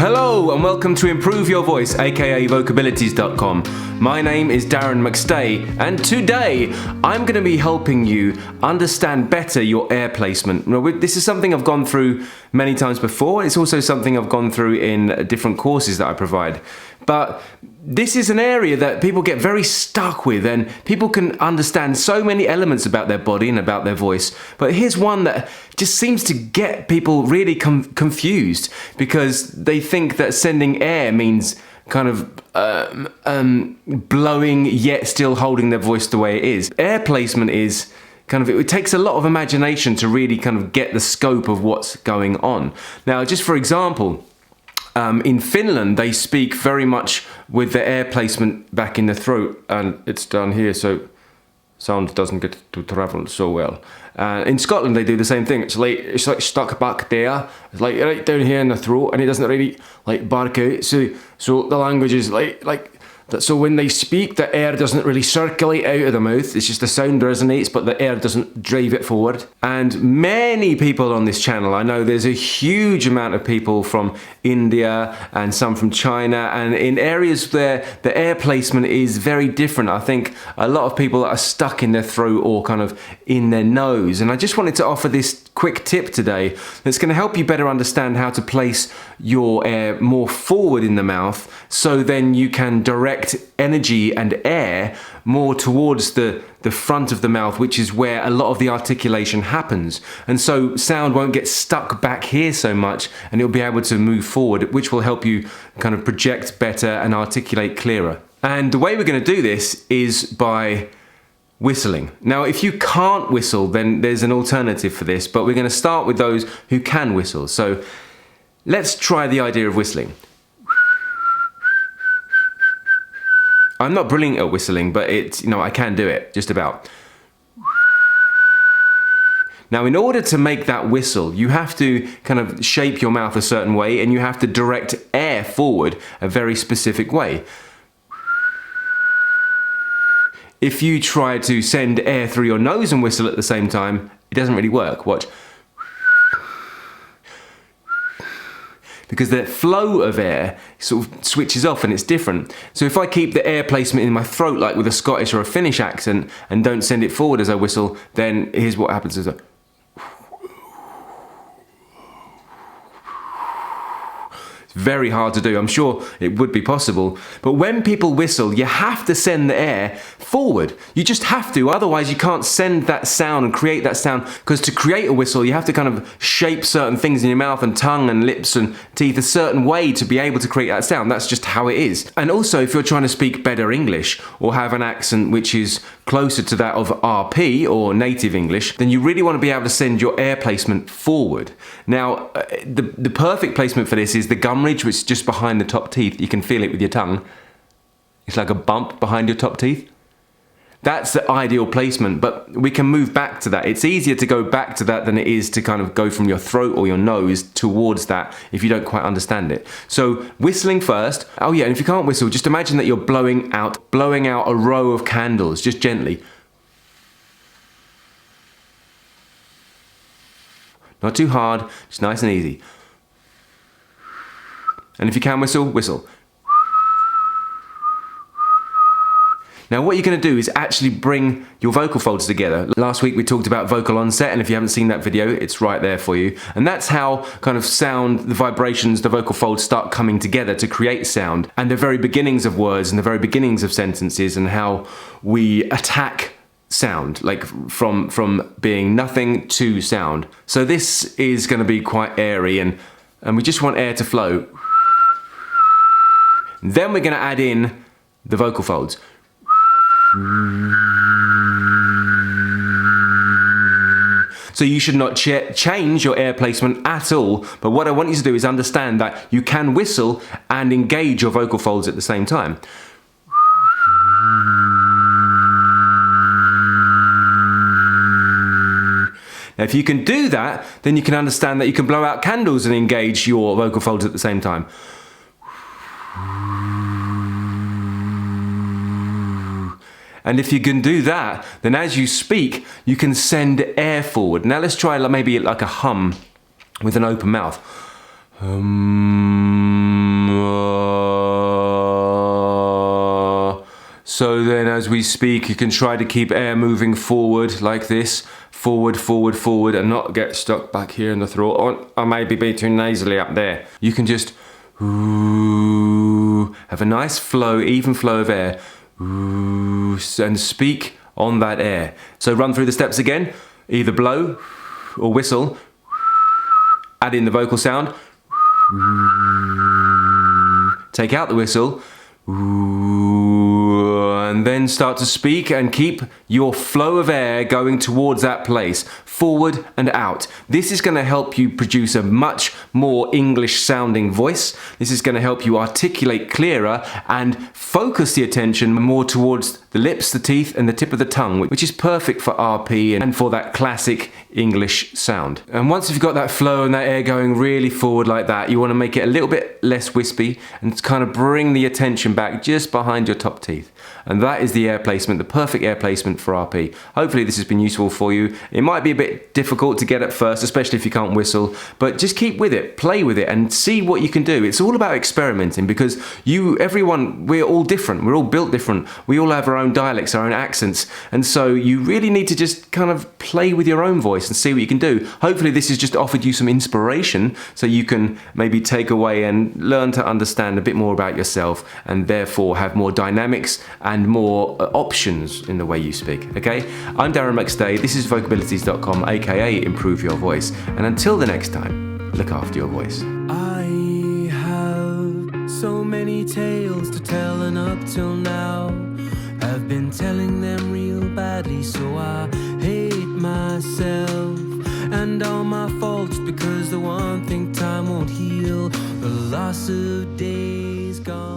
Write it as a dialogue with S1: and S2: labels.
S1: Hello and welcome to Improve Your Voice, aka vocabilities.com. My name is Darren McStay, and today I'm going to be helping you understand better your air placement. This is something I've gone through many times before. It's also something I've gone through in different courses that I provide. But this is an area that people get very stuck with, and people can understand so many elements about their body and about their voice. But here's one that just seems to get people really confused, because they think that sending air means kind of blowing yet still holding their voice the way it is. Air placement is it takes a lot of imagination to really kind of get the scope of what's going on. Now, just for example, in Finland, they speak very much with the air placement back in the throat, and it's down here, so sound doesn't get to travel so well. In Scotland, they do the same thing. It's like stuck back there. It's like right down here in the throat, and it doesn't really like bark out. So the language is like that. So when they speak, the air doesn't really circulate out of the mouth. It's just the sound resonates, but the air doesn't drive it forward. And many people on this channel, I know there's a huge amount of people from India and some from China, and in areas where the air placement is very different. I think a lot of people are stuck in their throat or kind of in their nose. And I just wanted to offer this quick tip today that's going to help you better understand how to place your air more forward in the mouth, so then you can direct energy and air more towards the front of the mouth, which is where a lot of the articulation happens. And so sound won't get stuck back here so much, and you'll be able to move forward, which will help you kind of project better and articulate clearer. And the way we're going to do this is by whistling. Now, if you can't whistle, then there's an alternative for this, but we're going to start with those who can whistle. So let's try the idea of whistling. I'm not brilliant at whistling, but I can do it, just about. Now, in order to make that whistle, you have to kind of shape your mouth a certain way, and you have to direct air forward a very specific way. If you try to send air through your nose and whistle at the same time, it doesn't really work. Watch. Because the flow of air sort of switches off and it's different. So if I keep the air placement in my throat, like with a Scottish or a Finnish accent, and don't send it forward as I whistle, then here's what happens. Very hard to do. I'm sure it would be possible. But when people whistle, you have to send the air forward. You just have to, otherwise you can't send that sound and create that sound, because to create a whistle, you have to kind of shape certain things in your mouth and tongue and lips and teeth a certain way to be able to create that sound. That's just how it is. And also, if you're trying to speak better English or have an accent which is closer to that of RP or native English, then you really want to be able to send your air placement forward. Now, the perfect placement for this is the gum ridge, which is just behind the top teeth. You can feel it with your tongue. It's like a bump behind your top teeth. That's the ideal placement, but we can move back to that. It's easier to go back to that than it is to kind of go from your throat or your nose towards that if you don't quite understand it. So whistling first. Oh yeah, and if you can't whistle, just imagine that you're blowing out a row of candles, just gently. Not too hard, just nice and easy. And if you can whistle, whistle. Now what you're going to do is actually bring your vocal folds together. Last week we talked about vocal onset, and if you haven't seen that video, it's right there for you. And that's how kind of sound, the vibrations, the vocal folds start coming together to create sound, and the very beginnings of words and the very beginnings of sentences, and how we attack sound, like from being nothing to sound. So this is going to be quite airy, and we just want air to flow. Then we're going to add in the vocal folds. So you should not change your air placement at all, but what I want you to do is understand that you can whistle and engage your vocal folds at the same time. Now, if you can do that, then you can understand that you can blow out candles and engage your vocal folds at the same time. And if you can do that, then as you speak, you can send air forward. Now let's try maybe like a hum with an open mouth. So then as we speak, you can try to keep air moving forward like this. Forward, forward, forward, and not get stuck back here in the throat. Or maybe be too nasally up there. You can just have a nice flow, even flow of air. And speak on that air. So run through the steps again. Either blow or whistle. Add in the vocal sound. Take out the whistle. And then start to speak and keep your flow of air going towards that place, forward and out. This is going to help you produce a much more English sounding voice. This is going to help you articulate clearer and focus the attention more towards the lips, the teeth and the tip of the tongue, which is perfect for RP and for that classic English sound. And once you've got that flow and that air going really forward like that, you want to make it a little bit less wispy and kind of bring the attention back just behind your top teeth. And that is the air placement, the perfect air placement for RP. Hopefully this has been useful for you. It might be a bit difficult to get at first, especially if you can't whistle, but just keep with it, play with it and see what you can do. It's all about experimenting because everyone, we're all different. We're all built different. We all have our own dialects, our own accents. And so you really need to just kind of play with your own voice and see what you can do. Hopefully this has just offered you some inspiration so you can maybe take away and learn to understand a bit more about yourself and therefore have more dynamics and more options in the way you speak, okay? I'm Darren McStay, this is vocabilities.com, aka Improve Your Voice. And until the next time, look after your voice.
S2: I have so many tales to tell, and up till now I've been telling them real badly, so I hate myself and all my faults, because the one thing time won't heal, the loss of days gone.